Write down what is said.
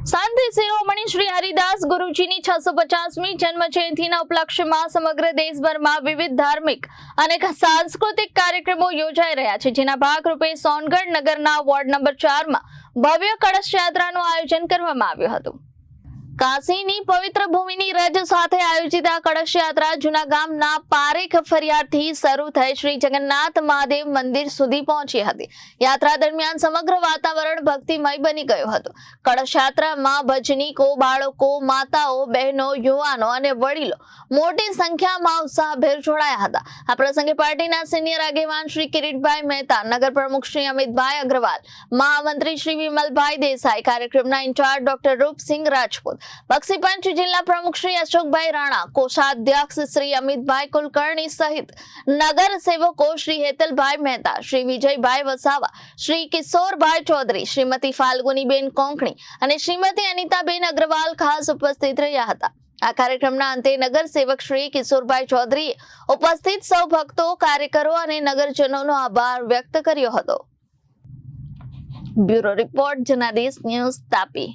શાંતિ શિરોમણી શ્રી હરિદાસ ગુરુજીની 650મી જન્મ જયંતિના ઉપલક્ષ્યમાં સમગ્ર દેશભરમાં વિવિધ ધાર્મિક અને સાંસ્કૃતિક કાર્યક્રમો યોજાઈ રહ્યા છે, જેના ભાગરૂપે સોનગઢ નગરના વોર્ડ નંબર 4માં ભવ્ય કળશ યાત્રાનું આયોજન કરવામાં આવ્યું હતું। કાશીની પવિત્ર ભૂમિની રજ સાથે આયોજિત આ કળશ યાત્રા જૂના ગામના પારેખ ફરિયાદથી શરૂ થઈ શ્રી જગન્નાથ મહાદેવ મંદિર સુધી પહોંચી હતી। યાત્રા દરમિયાન સમગ્ર વાતાવરણ ભક્તિમય બની ગયું હતું। કળશ યાત્રામાં ભજનીકો, બાળકો, માતાઓ, બહેનો, યુવાનો અને વડીલો મોટી સંખ્યામાં ઉત્સાહભેર જોડાયા હતા। આ પ્રસંગે પાર્ટીના સિનિયર આગેવાન શ્રી કિરીટભાઈ મહેતા, નગર પ્રમુખ શ્રી અમિતભાઈ અગ્રવાલ, મહામંત્રી શ્રી વિમલભાઈ દેસાઈ, કાર્યક્રમના ઇન્ચાર્જ ડોક્ટર રૂપસિંહ રાજપૂત, બક્ષીપંચ જિલ્લા પ્રમુખ શ્રી અશોકભાઈ રાણા, કોષાધ્યક્ષ શ્રી અમિતભાઈ કુલકર્ણી સહિત નગર સેવકો શ્રી હેતલભાઈ મહેતા, શ્રી વિજયભાઈ વસાવા, શ્રી કિશોરભાઈ ચૌધરી, શ્રીમતી ફાલ્ગુનીબેન કોંકણી અને શ્રીમતી અનિતાબેન અગ્રવાલ ખાસ ઉપસ્થિત રહ્યા હતા। આ કાર્યક્રમના અંતે નગર સેવક શ્રી કિશોરભાઈ ચૌધરીએ ઉપસ્થિત સૌ ભક્તો, કાર્યકરો અને નગરજનોનો આભાર વ્યક્ત કર્યો હતો। Bureau report, Janadesh news, Tapi.